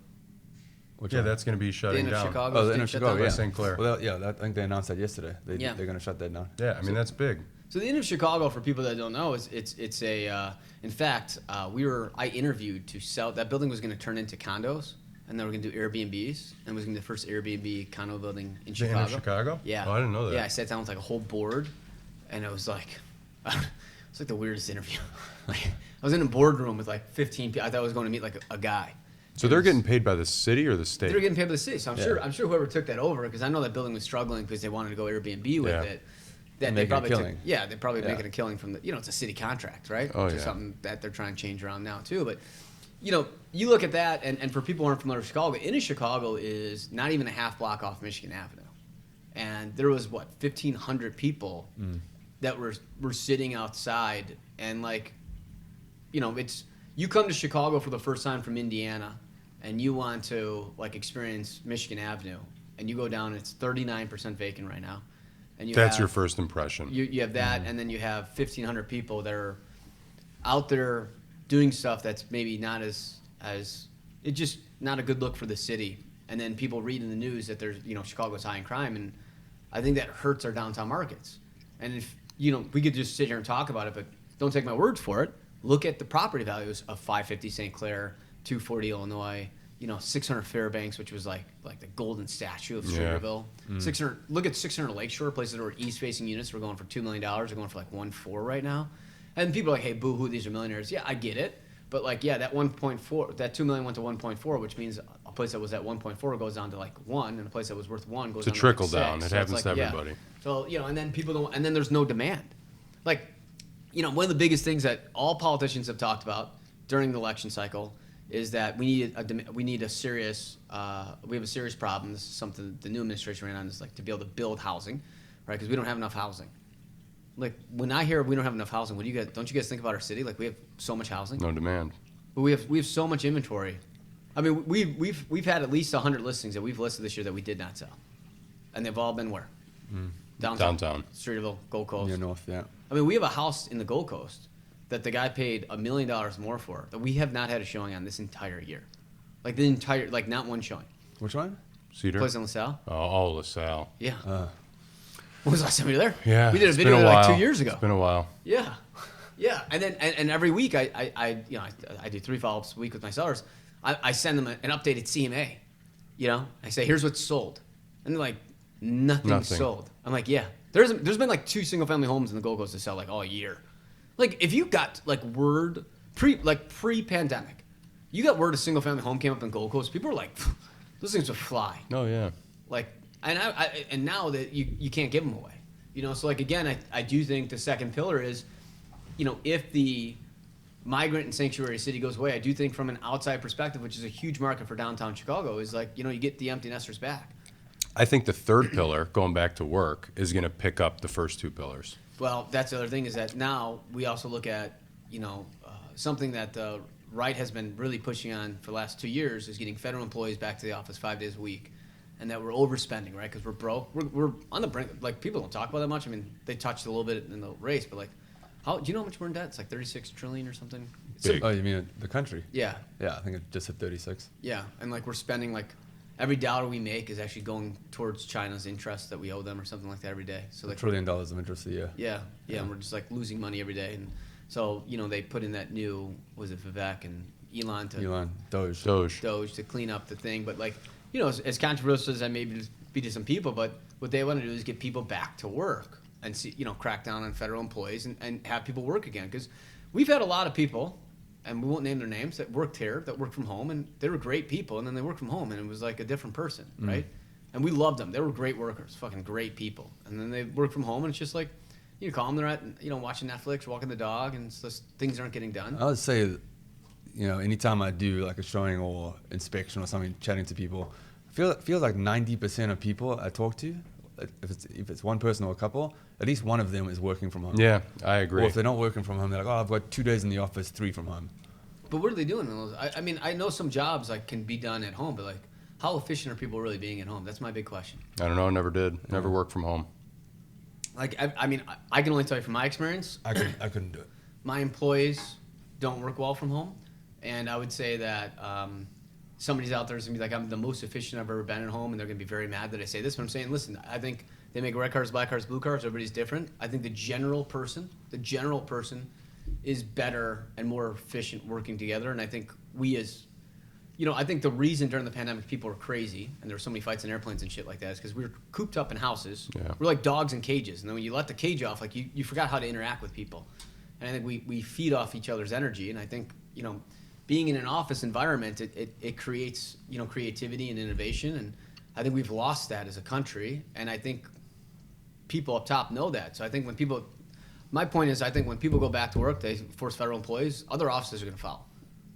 Speaker 3: Which
Speaker 2: Yeah,
Speaker 3: one?
Speaker 2: that's going to be
Speaker 4: The
Speaker 2: shutting
Speaker 4: Inn of
Speaker 2: down.
Speaker 4: Chicago.
Speaker 3: Oh, the
Speaker 4: is
Speaker 3: Inn of
Speaker 4: shut
Speaker 3: Chicago,
Speaker 4: down.
Speaker 3: yeah.
Speaker 2: St. Clair.
Speaker 3: Well, I think they announced that yesterday. They're
Speaker 4: Yeah.
Speaker 3: going to shut that down.
Speaker 2: Yeah, I mean, that's big.
Speaker 4: So the Inn of Chicago, for people that don't know, it's a. In fact, I interviewed to sell that building was going to turn into condos, and then we're going to do Airbnbs, and it was going to be the first Airbnb condo building in
Speaker 2: The
Speaker 4: Chicago.
Speaker 2: Inn of Chicago?
Speaker 4: Yeah.
Speaker 2: Oh, I didn't know that.
Speaker 4: Yeah, I sat down with like a whole board, and it was like, it's like the weirdest interview. Like, I was in a boardroom with like 15 people. I thought I was going to meet like a guy.
Speaker 2: So they're getting paid by the city or the state?
Speaker 4: They're getting paid by the city, so I'm sure whoever took that over, because I know that building was struggling because they wanted to go Airbnb with
Speaker 2: Yeah.
Speaker 4: it. That
Speaker 3: And
Speaker 4: they
Speaker 3: making a
Speaker 4: probably took,
Speaker 3: killing.
Speaker 4: yeah, they're probably
Speaker 3: Yeah.
Speaker 4: making a killing from the, you know, it's a city contract, right?
Speaker 2: Oh,
Speaker 4: Which is
Speaker 2: yeah.
Speaker 4: something that they're trying to change around now too. But, you know, you look at that, and for people who aren't familiar with Chicago, Inn of Chicago is not even a half block off Michigan Avenue, and there was 1,500 people that were sitting outside, and like, you know, it's you come to Chicago for the first time from Indiana, and you want to like experience Michigan Avenue, and you go down, and it's 39% vacant right now. And
Speaker 2: That's your first impression.
Speaker 4: You have that, and then you have 1,500 people that are out there doing stuff that's maybe not as it's just not a good look for the city. And then people read in the news that there's, you know, Chicago's high in crime, and I think that hurts our downtown markets. And if, you know, we could just sit here and talk about it, but don't take my word for it. Look at the property values of 550 St. Clair, 240 Illinois, you know, 600 Fairbanks, which was like the golden statue of Streeterville. 600. Look at 600 Lakeshore, places that were east-facing units. We're going for $2 million. They're going for like 1.4 right now. And people are like, "Hey, boo-hoo, these are millionaires." Yeah, I get it, but like, yeah, that 1.4, that 2 million went to 1.4, which means a place that was at 1.4 goes down to like 1, and a place that was worth 1 goes
Speaker 2: It's a
Speaker 4: down
Speaker 2: trickle
Speaker 4: to like 6.
Speaker 2: down. It
Speaker 4: So
Speaker 2: happens
Speaker 4: it's
Speaker 2: to
Speaker 4: like, yeah.
Speaker 2: everybody.
Speaker 4: So, you know, and then people don't, and then there's no demand. Like, you know, one of the biggest things that all politicians have talked about during the election cycle is that we have a serious problem. This is something the new administration ran on, is like to be able to build housing, right? Because we don't have enough housing. Like, when I hear we don't have enough housing, don't you guys think about our city? Like, we have so much housing,
Speaker 2: No demand.
Speaker 4: but we have so much inventory. I mean, we've had at least 100 listings that we've listed this year that we did not sell, and they've all been where? Downtown, Streeterville, Gold Coast.
Speaker 3: Near North, yeah.
Speaker 4: I mean, we have a house in the Gold Coast that the guy paid $1 million more for that we have not had a showing on this entire year. Like not one showing.
Speaker 3: Which one?
Speaker 2: Cedar?
Speaker 4: Place in LaSalle?
Speaker 2: Oh, LaSalle.
Speaker 4: Yeah. When was the last time you were there?
Speaker 2: Yeah.
Speaker 4: We did a
Speaker 2: it's
Speaker 4: video
Speaker 2: been
Speaker 4: there like
Speaker 2: while.
Speaker 4: 2 years ago.
Speaker 2: It's been a while.
Speaker 4: Yeah. Yeah. And then and every week I do 3 follow-ups a week with my sellers. I send them an updated CMA. You know? I say, here's what's sold. And they're like, nothing's
Speaker 2: Nothing.
Speaker 4: sold. I'm like, yeah. There's been like 2 single-family homes in the Gold Coast to sell like all year. Like, if you got like word pre-pandemic, you got word a single-family home came up in Gold Coast, people were like, those things would fly.
Speaker 2: Oh, yeah.
Speaker 4: Like, and now that you can't give them away, you know. So like, again, I do think the second pillar is, you know, if the migrant and sanctuary city goes away, I do think from an outside perspective, which is a huge market for downtown Chicago, is like, you know, you get the empty nesters back.
Speaker 2: I think the third pillar, going back to work, is going to pick up the first 2 pillars.
Speaker 4: Well, that's the other thing, is that now we also look at, you know, something that the right has been really pushing on for the last 2 years, is getting federal employees back to the office 5 days a week. And that we're overspending, right? Because we're broke. We're on the brink. Like, people don't talk about that much. I mean, they touched a little bit in the race, but like, do you know how much we're in debt? It's like 36 trillion or something.
Speaker 2: Big.
Speaker 3: Oh, you mean the country?
Speaker 4: Yeah,
Speaker 3: Yeah, I think it just hit 36.
Speaker 4: yeah. And like, we're spending like, every dollar we make is actually going towards China's interest that we owe them or something like that every day. So like
Speaker 3: $1 trillion of interest a year.
Speaker 4: yeah, and we're just like losing money every day. And so they put in that new, was it Vivek and Elon
Speaker 3: Doge.
Speaker 4: Doge to clean up the thing. But like as controversial as that may be to some people, but what they want to do is get people back to work and see crack down on federal employees and have people work again, because we've had a lot of people, and we won't name their names, that worked here, that worked from home, and they were great people, and then they worked from home, and it was like a different person, right? And we loved them. They were great workers, fucking great people. And then they work from home, and it's just like, you call them, they're at, watching Netflix, walking the dog, and it's just, things aren't getting done.
Speaker 3: I would say, anytime I do like a showing or inspection or something, chatting to people, feels like 90% of people I talk to, if it's one person or a couple, at least one of them is working from home.
Speaker 2: Yeah, I agree.
Speaker 3: Or if they're not working from home, they're like, oh, I've got 2 days in the office, 3 from home.
Speaker 4: But what are they doing in those? I mean, I know some jobs like can be done at home, but like, how efficient are people really being at home? That's my big question.
Speaker 2: I don't know. Never did. Never worked from home.
Speaker 4: Like, I mean, I can only tell you from my experience.
Speaker 3: I couldn't do it.
Speaker 4: My employees don't work well from home, and I would say that somebody's out there is gonna be like, I'm the most efficient I've ever been at home, and they're gonna be very mad that I say this. But I'm saying, listen, I think they make red cars, black cars, blue cars. Everybody's different. I think the general person is better and more efficient working together. And I think I think the reason during the pandemic people were crazy and there were so many fights in airplanes and shit like that is because we were cooped up in houses.
Speaker 2: Yeah.
Speaker 4: We're like dogs in cages. And then when you let the cage off, like you forgot how to interact with people. And I think we feed off each other's energy. And I think, being in an office environment, it creates, creativity and innovation. And I think we've lost that as a country. And I think people up top know that. So I think my point is, I think when people go back to work, they force federal employees, other offices are going to follow.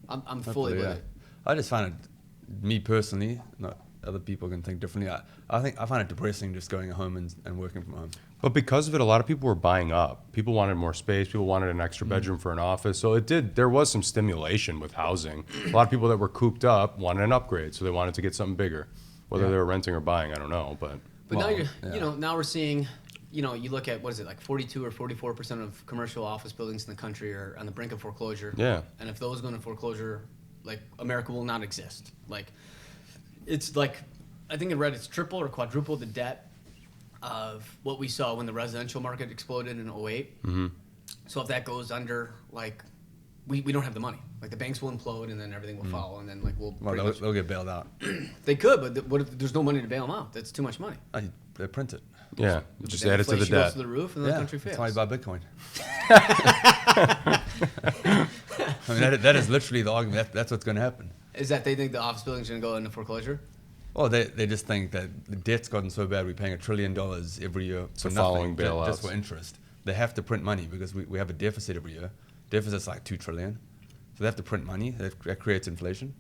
Speaker 4: I'm fully with it.
Speaker 3: I just find it, me personally, not other people can think differently. I find it depressing just going home and working from home.
Speaker 2: But because of it, a lot of people were buying up. People wanted more space. People wanted an extra bedroom for an office. So there was some stimulation with housing. A lot of people that were cooped up wanted an upgrade, so they wanted to get something bigger. Whether they were renting or buying, I don't know. But
Speaker 4: now we're seeing, you look at, what is it, like 42 or 44% of commercial office buildings in the country are on the brink of foreclosure.
Speaker 2: Yeah.
Speaker 4: And if those go into foreclosure, like, America will not exist. Like, it's like, I think I read it's triple or quadruple the debt of what we saw when the residential market exploded in 08.
Speaker 2: Mm-hmm.
Speaker 4: So if that goes under, like, we don't have the money. Like, the banks will implode and then everything will follow, and then, like,
Speaker 3: They'll get bailed out.
Speaker 4: They could, but what if there's no money to bail them out? That's too much money.
Speaker 3: They print it.
Speaker 2: yeah, just
Speaker 4: Then
Speaker 2: add it to the
Speaker 4: inflation goes
Speaker 2: debt.
Speaker 4: to the roof, and then the country fails.
Speaker 3: That's why you buy Bitcoin. I mean, that is literally the argument. That's what's going to happen.
Speaker 4: Is that they think the office building's going to go into foreclosure?
Speaker 3: Well, they just think that the debt's gotten so bad, we're paying $1 trillion every year for
Speaker 2: following
Speaker 3: nothing,
Speaker 2: bailouts.
Speaker 3: just for interest. They have to print money because we have a deficit every year. Deficit's like $2 trillion. So they have to print money. That creates inflation.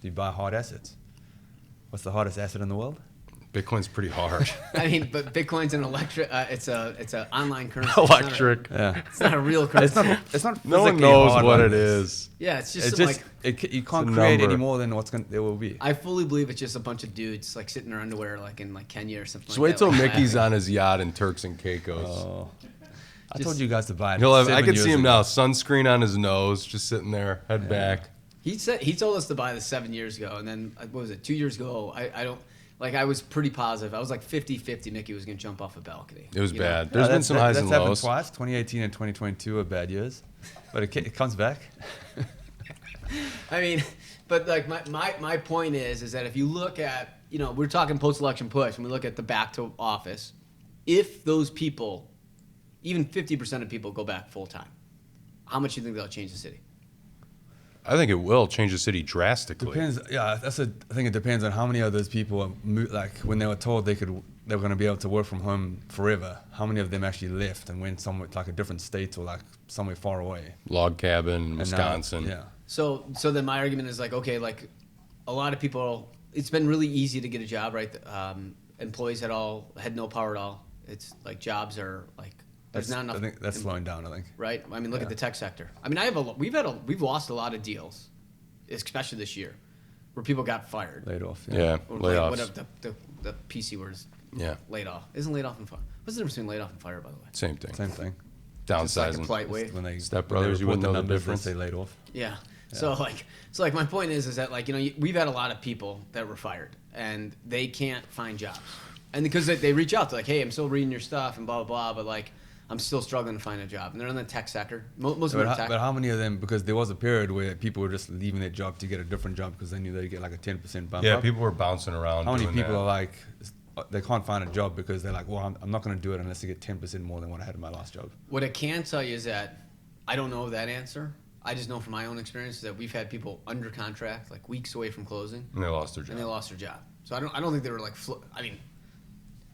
Speaker 3: You buy hard assets. What's the hardest asset in the world?
Speaker 2: Bitcoin's pretty hard.
Speaker 4: I mean, but Bitcoin's an electric. It's a online currency.
Speaker 2: Electric.
Speaker 4: It's not a real currency.
Speaker 3: It's not.
Speaker 2: No one
Speaker 3: physically
Speaker 2: knows
Speaker 3: hard
Speaker 2: what
Speaker 3: like
Speaker 2: it
Speaker 3: this.
Speaker 2: is.
Speaker 4: Yeah, it's just,
Speaker 3: you can't
Speaker 2: a
Speaker 3: create
Speaker 2: number.
Speaker 3: any more than there will be.
Speaker 4: I fully believe it's just a bunch of dudes like sitting in their underwear, like in like Kenya or something.
Speaker 2: Just
Speaker 4: like
Speaker 2: wait
Speaker 4: that,
Speaker 2: till
Speaker 4: like,
Speaker 2: Mickey's
Speaker 4: laughing.
Speaker 2: on his yacht in Turks and Caicos.
Speaker 3: Oh. I
Speaker 4: Just-
Speaker 3: told you guys to buy it.
Speaker 2: I
Speaker 3: 7
Speaker 2: can
Speaker 3: years
Speaker 2: see him
Speaker 3: ago.
Speaker 2: now, sunscreen on his nose, just sitting there, head back.
Speaker 4: He told us to buy this 7 years ago, and then what was it? 2 years ago, I don't. Like, I was pretty positive. I was like 50-50 Mickey was going to jump off a balcony.
Speaker 2: It was
Speaker 4: you know?
Speaker 2: bad. There's been some highs and
Speaker 3: That's happened
Speaker 2: lows.
Speaker 3: twice. 2018 and 2022 are bad years, but it comes back.
Speaker 4: I mean, but like my point is that if you look at, we're talking post-election push, and we look at the back to office, if those people, even 50% of people go back full-time, how much do you think that'll change the city?
Speaker 2: I think it will change the city drastically.
Speaker 3: Depends. Yeah, I think it depends on how many of those people, like when they were told they were going to be able to work from home forever, how many of them actually left and went somewhere like a different state or like somewhere far away.
Speaker 2: Log cabin,
Speaker 3: And now-
Speaker 2: Wisconsin.
Speaker 3: yeah.
Speaker 4: So then my argument is like, okay, like a lot of people, it's been really easy to get a job, right? Employees had no power at all. It's like jobs are like, there's not enough.
Speaker 3: I think that's slowing down. I think.
Speaker 4: Right? I mean, look at
Speaker 3: Yeah.
Speaker 4: the tech sector. I mean, we've lost a lot of deals, especially this year, where people got fired.
Speaker 3: Laid off.
Speaker 2: Yeah,
Speaker 4: Or
Speaker 2: layoffs.
Speaker 4: whatever the PC word is.
Speaker 2: Yeah.
Speaker 4: Laid off. Isn't laid off and fire? What's the difference between laid off and fire, by the way?
Speaker 2: Same thing.
Speaker 3: Same thing.
Speaker 4: Just like a
Speaker 2: Downsizing.
Speaker 4: polite way.
Speaker 3: When they
Speaker 2: Step
Speaker 3: when they
Speaker 2: brothers, you
Speaker 3: report
Speaker 2: wouldn't know the
Speaker 3: numbers,
Speaker 2: difference.
Speaker 3: They say laid off.
Speaker 4: Yeah. So like my point is that like, you know, we've had a lot of people that were fired and they can't find jobs. And because they reach out to like, hey, I'm still reading your stuff and blah, blah, blah, but like, I'm still struggling to find a job. And they're in the tech sector. Most of them are tech.
Speaker 3: But how many of them, because there was a period where people were just leaving their job to get a different job because they knew they'd get like a 10% bump
Speaker 2: Yeah,
Speaker 3: up.
Speaker 2: people were bouncing around.
Speaker 3: How many
Speaker 2: doing
Speaker 3: people
Speaker 2: that.
Speaker 3: are like, they can't find a job because they're like, well, I'm not going to do it unless I get 10% more than what I had in my last job.
Speaker 4: What I can tell you is that I don't know that answer. I just know from my own experience that we've had people under contract, like weeks away from closing,
Speaker 2: And they lost their job.
Speaker 4: and they lost their job. So I don't think they were like, I mean,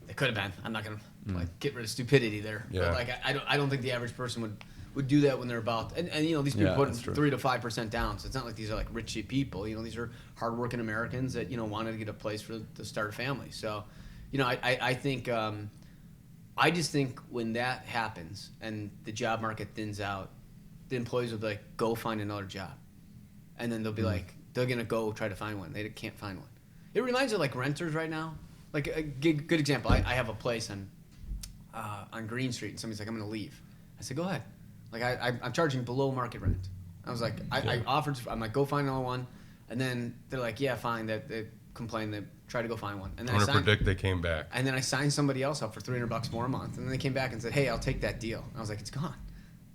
Speaker 4: they could have been. I'm not gonna like get rid of stupidity there.
Speaker 2: Yeah.
Speaker 4: But like I don't think the average person would do that when they're about and you know these people
Speaker 3: Yeah,
Speaker 4: put
Speaker 3: that's true.
Speaker 4: 3 to 5% down. So it's not like these are like rich people. You know, these are hardworking Americans that you know wanted to get a place to start a family. So, you know, I think I just think when that happens and the job market thins out, the employees will be like, go find another job, and then they'll be like, they're gonna go try to find one. They can't find one. It reminds me of like renters right now. Like a good example, I have a place on Green Street, and somebody's like, I'm going to leave. I said, go ahead. Like I'm charging below market rent. I was like, I offered, I'm like, go find another one, and then they're like, yeah, fine. They complained, they tried to go find one, and then
Speaker 2: I'm gonna predict they came back.
Speaker 4: and then I signed somebody else up for $300 more a month, and then they came back and said, hey, I'll take that deal. And I was like, it's gone.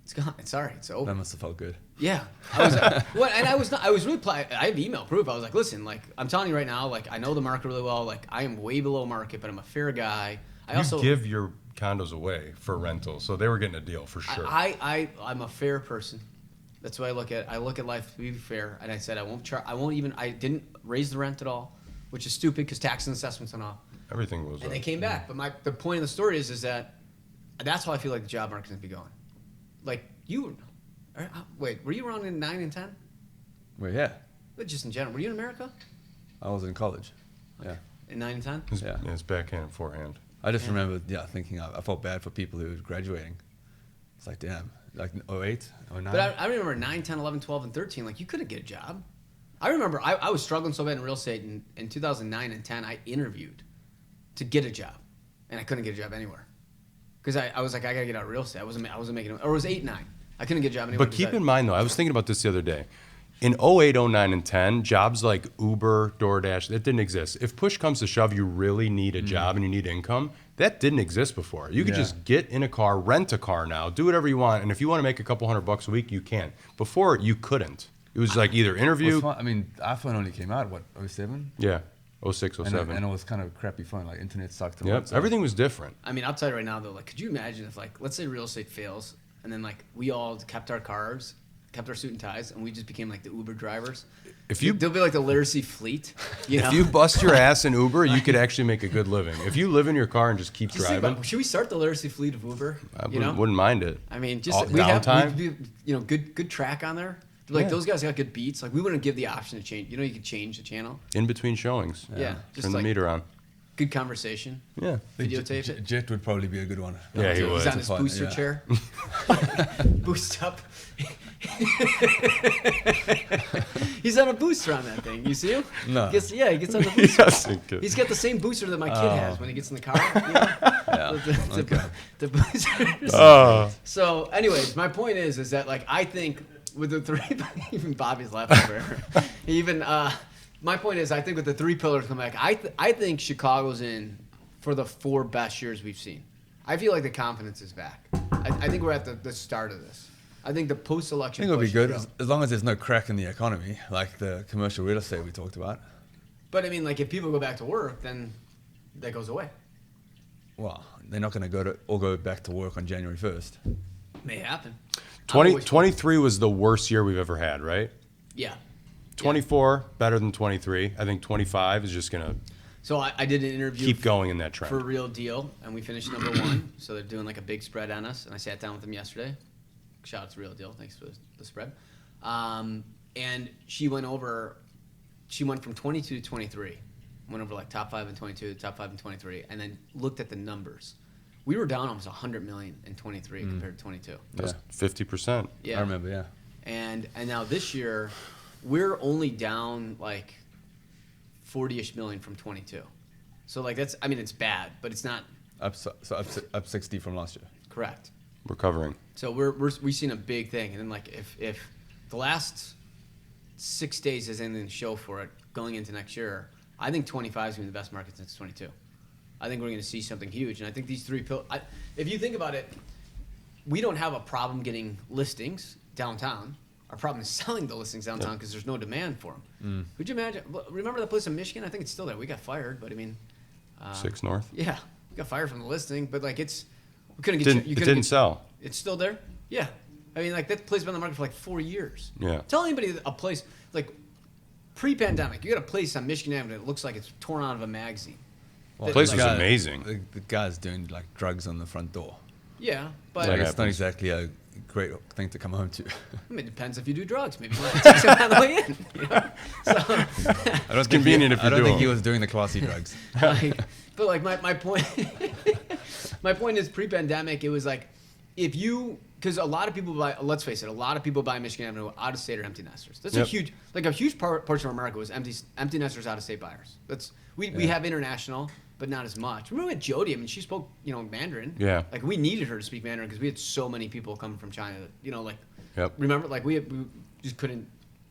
Speaker 4: It's gone. It's sorry. It's over.
Speaker 3: That must have felt good.
Speaker 4: Yeah, I was. Well, and I was not. I was really. I have email proof. I was like, listen, like I'm telling you right now, like I know the market really well. Like I am way below market, but I'm a fair guy. I
Speaker 2: You
Speaker 4: also
Speaker 2: give your condos away for rental, so they were getting a deal for sure.
Speaker 4: I'm a fair person. That's what I look at. I look at life to be fair, and I said I won't charge. I won't even. I didn't raise the rent at all, which is stupid because tax and assessments and all.
Speaker 2: Everything was.
Speaker 4: And they came back. But the point of the story is that that's how I feel like the job market's gonna be going. Like you. Wait, were you around in 9 and 10?
Speaker 3: Well, yeah,
Speaker 4: But just in general, were you in America
Speaker 3: I was in college. Yeah.
Speaker 4: in 9 and 10?
Speaker 2: It's,
Speaker 3: Yeah.
Speaker 2: it's backhand and forehand.
Speaker 3: I just remember, thinking I felt bad for people who were graduating. It's like, damn, like 08, 09.
Speaker 4: But I remember 9, 10, 11, 12, and 13, like you couldn't get a job. I remember I was struggling so bad in real estate in 2009 and 10. I interviewed to get a job, and I couldn't get a job anywhere. Because I was like, I got to get out of real estate. I wasn't making it. Or it was 8, 9. I couldn't get a job anywhere.
Speaker 2: But keep in mind, though, I was thinking about this the other day. In 08, 09, and 10, jobs like Uber, DoorDash, that didn't exist. If push comes to shove, you really need a job and you need income, that didn't exist before. You could
Speaker 3: Yeah.
Speaker 2: just get in a car, rent a car now, do whatever you want, and if you want to make a couple $100 a week, you can. Before, you couldn't. It was like either interview.
Speaker 3: I mean, iPhone only came out, what, 07?
Speaker 2: Yeah, 06, 07.
Speaker 3: And it was kind of a crappy phone, like internet sucked. and
Speaker 2: Yep,
Speaker 3: whatnot, so-
Speaker 2: everything was different.
Speaker 4: I mean, I'll tell you right now, though, like, could you imagine if, like, let's say real estate fails, and then, like, we all kept our cars, kept our suit and ties, and we just became, like, the Uber drivers?
Speaker 2: If you
Speaker 4: They'll be like the Laricy fleet, you know?
Speaker 2: if you bust your ass in Uber, you could actually make a good living. If you live in your car and just keep
Speaker 4: Just think
Speaker 2: driving,
Speaker 4: about- should we start the Laricy fleet of Uber?
Speaker 2: I
Speaker 4: You know?
Speaker 2: wouldn't mind it.
Speaker 4: I mean, just
Speaker 2: All-
Speaker 4: we have
Speaker 2: downtime?
Speaker 4: you know, good track on there. Like
Speaker 2: Yeah.
Speaker 4: those guys got good beats. Like we wouldn't give the option to change. You know, you could change the channel.
Speaker 2: In between showings.
Speaker 4: Yeah, just
Speaker 2: Turn the
Speaker 4: like
Speaker 2: meter on.
Speaker 4: good conversation.
Speaker 2: Yeah.
Speaker 4: Videotape it.
Speaker 3: Jet would probably be a good one.
Speaker 2: Yeah, he
Speaker 4: He's
Speaker 2: would.
Speaker 4: on his
Speaker 3: Fun,
Speaker 4: booster
Speaker 3: yeah.
Speaker 4: chair. Boost up. He's on a booster on that thing. You see him?
Speaker 3: No.
Speaker 4: He gets on the booster.
Speaker 2: Yes, it could.
Speaker 4: He's got the same booster that my kid
Speaker 3: Oh.
Speaker 4: has when he gets in the car. You know? The boosters.
Speaker 2: Oh.
Speaker 4: So, anyways, my point is that like I think with the three, even Bobby's laughing over. Even my point is, I think with the three pillars come back, I think Chicago's in for the 4 best years we've seen. I feel like the confidence is back. I think we're at the start of this. I think the
Speaker 3: I
Speaker 4: post-election.
Speaker 3: think it'll be
Speaker 4: push
Speaker 3: good
Speaker 4: is real.
Speaker 3: as long as there's no crack in the economy, like the commercial real estate we talked about.
Speaker 4: But I mean, like if people go back to work, then that goes away.
Speaker 3: Well, they're not going to go back to work on January 1st.
Speaker 4: May happen.
Speaker 2: 23 was the worst year we've ever had, right?
Speaker 4: Yeah.
Speaker 2: 24 better than 23. I think 25 is just gonna
Speaker 4: So I did an interview.
Speaker 2: keep going in that trend.
Speaker 4: For Real Deal, and we finished number 1. So they're doing like a big spread on us, and I sat down with them yesterday. Shout out to Real Deal, thanks for the spread. And she went from 22 to 23, went over like top 5 in 22, top 5 in 23, and then looked at the numbers. We were down almost 100 million in 23 compared to 22.
Speaker 2: That's 50%.
Speaker 4: Yeah,
Speaker 3: I remember, yeah.
Speaker 4: And now this year, we're only down like 40-ish million from 22. So like that's, I mean, it's bad, but it's not
Speaker 3: Up 60 from last year.
Speaker 4: correct.
Speaker 2: Recovering.
Speaker 4: So we've seen a big thing, and then like if the last 6 days is anything to show for it going into next year, I think 25 is going to be the best market since 22. I think we're going to see something huge. And I think these three if you think about it, we don't have a problem getting listings downtown. Our problem is selling the listings downtown because there's no demand for them. Could you imagine? Remember that place in Michigan? I think it's still there. We got fired, but I mean,
Speaker 2: 6 North.
Speaker 4: yeah, we got fired from the listing, but like we couldn't get
Speaker 2: Didn't, it didn't sell.
Speaker 4: It's still there. Yeah, I mean, like that place been on the market for like 4 years.
Speaker 2: Yeah.
Speaker 4: Tell anybody that a place like pre-pandemic, you got a place on Michigan Avenue that looks like it's torn out of a magazine.
Speaker 2: The
Speaker 4: That,
Speaker 2: place
Speaker 4: like,
Speaker 2: was amazing.
Speaker 3: The guy's doing like drugs on the front door.
Speaker 4: Yeah, but
Speaker 3: Like
Speaker 2: That
Speaker 3: it's not
Speaker 2: happens.
Speaker 3: exactly a great thing to come home to.
Speaker 4: I mean, it depends if you do drugs. Maybe you want to take some on the way in. You know? So,
Speaker 3: I don't
Speaker 2: convenient if
Speaker 3: I
Speaker 2: you
Speaker 3: don't
Speaker 2: do
Speaker 3: think he
Speaker 2: them.
Speaker 3: was doing the classy drugs.
Speaker 4: but like my point, my point is pre-pandemic. It was like because a lot of people buy. Let's face it, a lot of people buy Michigan Avenue out of state or empty nesters. That's
Speaker 2: Yep.
Speaker 4: a huge portion of America was empty nesters, out of state buyers. We have international, but not as much. Remember with Jody? I mean, she spoke Mandarin.
Speaker 2: Yeah.
Speaker 4: Like we needed her to speak Mandarin because we had so many people coming from China. That,
Speaker 2: Yep.
Speaker 4: remember, like we just couldn't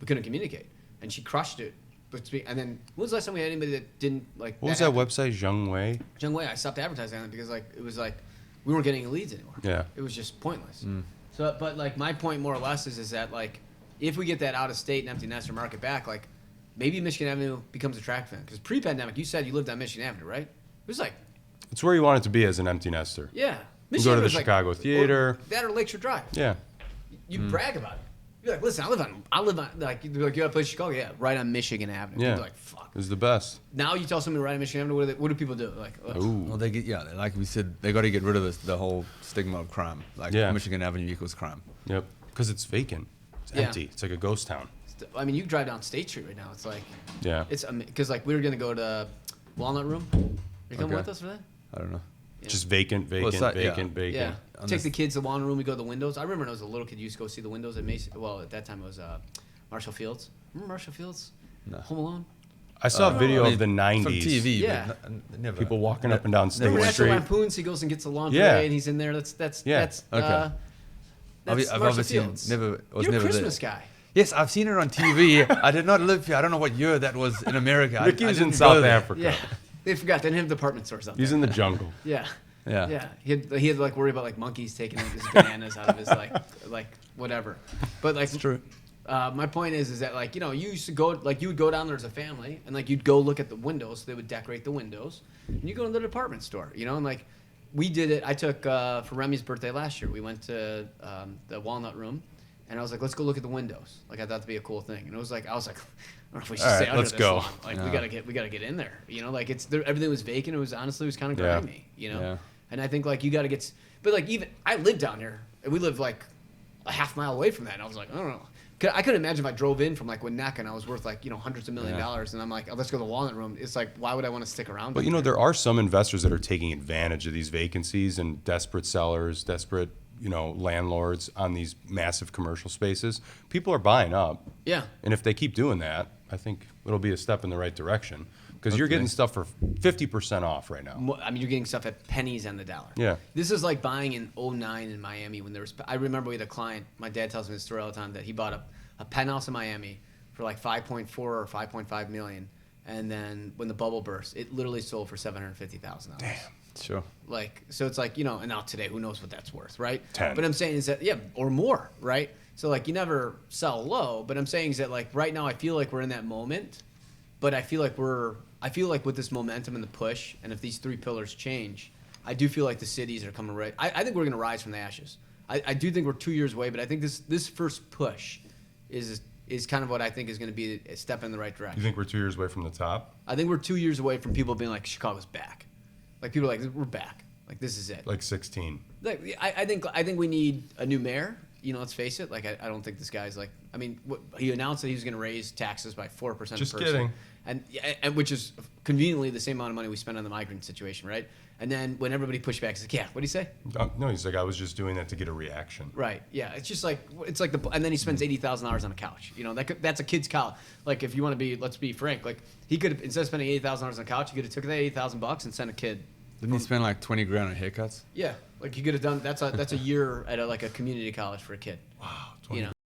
Speaker 4: communicate, and she crushed it. And then when was the last time we had anybody that didn't like?
Speaker 2: What was that website, Zheng Wei?
Speaker 4: Zheng Wei, I stopped advertising on it because it was like we weren't getting any leads anymore.
Speaker 2: Yeah.
Speaker 4: It was just pointless. So, but like my point more or less is that like if we get that out of state and empty nester market back, like maybe Michigan Avenue becomes attractive. Because pre-pandemic, you said you lived on Michigan Avenue, right? It was like
Speaker 2: It's where you want it to be as an empty nester.
Speaker 4: yeah.
Speaker 2: You go to the
Speaker 4: was
Speaker 2: Chicago Theater.
Speaker 4: or that or Lakeshore Drive.
Speaker 2: Yeah.
Speaker 4: You brag about it. You're like, listen, I live on like you're like you have a place in Chicago, yeah, right on Michigan Avenue.
Speaker 2: Yeah.
Speaker 4: People are like, fuck.
Speaker 2: It was the best.
Speaker 4: Now you tell somebody right on Michigan Avenue, what do people do? Like, ugh.
Speaker 2: Ooh.
Speaker 3: Well, like we said, they got to get rid of the whole stigma of crime. Like
Speaker 2: Yeah.
Speaker 3: Michigan Avenue equals crime.
Speaker 2: Yep. Because it's vacant. It's
Speaker 4: Yeah.
Speaker 2: empty. It's like a ghost town.
Speaker 4: I mean, you drive down State Street right now. It's like,
Speaker 2: Yeah.
Speaker 4: it's because like we were gonna go to Walnut Room. Are you coming
Speaker 3: Okay.
Speaker 4: with us for that?
Speaker 3: I don't know.
Speaker 4: Yeah.
Speaker 2: Just vacant,
Speaker 3: Well,
Speaker 2: vacant,
Speaker 3: it's not- yeah.
Speaker 2: vacant, vacant.
Speaker 4: Yeah.
Speaker 3: On
Speaker 4: Take
Speaker 3: this-
Speaker 4: the kids to the Walnut Room. We go to the windows. I remember when I was a little kid, you used to go see the windows at Macy. Well, at that time it was Marshall Fields. Remember Marshall Fields?
Speaker 3: No.
Speaker 4: Home Alone.
Speaker 2: I saw a video
Speaker 3: I mean,
Speaker 2: of the 90s.
Speaker 3: From TV,
Speaker 4: Yeah.
Speaker 3: but never.
Speaker 2: People walking up and down State
Speaker 4: Remember National
Speaker 2: Street.
Speaker 4: Lampoons? He goes and gets the lingerie,
Speaker 2: Yeah.
Speaker 4: and he's in there. That's
Speaker 2: Yeah.
Speaker 3: Okay.
Speaker 4: that's
Speaker 3: I've
Speaker 4: Marshall
Speaker 3: obviously
Speaker 4: Fields.
Speaker 3: never was
Speaker 4: You're
Speaker 3: never
Speaker 4: a Christmas
Speaker 3: there.
Speaker 4: guy.
Speaker 3: Yes, I've seen it on TV. I did not live here. I don't know what year that was in America.
Speaker 2: Ricky
Speaker 3: I
Speaker 2: was in
Speaker 3: didn't
Speaker 2: South
Speaker 3: go there.
Speaker 2: Africa.
Speaker 4: Yeah. They forgot. They didn't have department stores out
Speaker 2: He's
Speaker 4: there.
Speaker 2: in the jungle.
Speaker 4: Yeah.
Speaker 3: Yeah.
Speaker 4: Yeah. He had to like worry about like monkeys taking his bananas out of his like whatever. But like
Speaker 3: It's true.
Speaker 4: my point is that like you used to go like you would go down there as a family and like you'd go look at the windows. They would decorate the windows, and you go to the department store. And like we did it. I took for Remy's birthday last year. We went to the Walnut Room, and I was like, let's go look at the windows. Like I thought that'd be a cool thing. And I was like, I don't know if we should
Speaker 2: All
Speaker 4: stay
Speaker 2: right,
Speaker 4: under
Speaker 2: let's
Speaker 4: this
Speaker 2: go.
Speaker 4: long. Like we gotta get in there. Like everything was vacant. It was honestly kind of
Speaker 2: Yeah.
Speaker 4: grimy.
Speaker 3: Yeah.
Speaker 4: And I think like you gotta get. But like even I lived down here, and we lived like a half mile away from that. And I was like, I don't know. I couldn't imagine if I drove in from like Winnetka and I was worth like hundreds of $1 million, and I'm like, oh, let's go to the Walnut Room. It's like, why would I want to stick around?
Speaker 2: But there are some investors that are taking advantage of these vacancies and desperate sellers, desperate, landlords on these massive commercial spaces. People are buying up.
Speaker 4: Yeah.
Speaker 2: And if they keep doing that, I think it'll be a step in the right direction. Because you're getting stuff for 50% off right now.
Speaker 4: I mean, you're getting stuff at pennies on the dollar.
Speaker 2: Yeah.
Speaker 4: This is like buying in 2009 in Miami when there was. I remember we had a client. My dad tells me this story all the time that he bought a penthouse in Miami for like 5.4 or 5.5 million, and then when the bubble burst, it literally sold for $750,000.
Speaker 2: Damn.
Speaker 3: Sure.
Speaker 4: Like, so it's like, and now today, who knows what that's worth, right?
Speaker 2: 10.
Speaker 4: But I'm saying is that, yeah, or more, right? So like, you never sell low, but I'm saying is that like right now, I feel like we're in that moment, but I feel like with this momentum and the push, and if these three pillars change, I do feel like the cities are coming right. I think we're going to rise from the ashes. I do think we're 2 years away, but I think this first push is kind of what I think is going to be a step in the right direction.
Speaker 2: You think we're 2 years away from the top?
Speaker 4: I think we're 2 years away from people being like, Chicago's back. Like people are like, we're back. Like this is it.
Speaker 2: Like 16.
Speaker 4: Like I think we need a new mayor. Let's face it. Like I don't think this guy's like. I mean, he announced that he was going to raise taxes by 4%.
Speaker 2: Just
Speaker 4: a person,
Speaker 2: kidding.
Speaker 4: and which is conveniently the same amount of money we spend on the migrant situation, right? And then when everybody pushed back, he's like, yeah, what do you say?
Speaker 2: No, he's like, I was just doing that to get a reaction.
Speaker 4: Right. Yeah. It's just like and then he spends $80,000 on a couch. That's a kid's couch. Like if you want to be, let's be frank. Like he could have, instead of spending $80,000 on a couch, he could have took that $80,000 and sent a kid.
Speaker 3: Didn't he spend like 20 grand on haircuts?
Speaker 4: Yeah. Like you could have done. That's a year at a community college for a kid.
Speaker 2: Wow.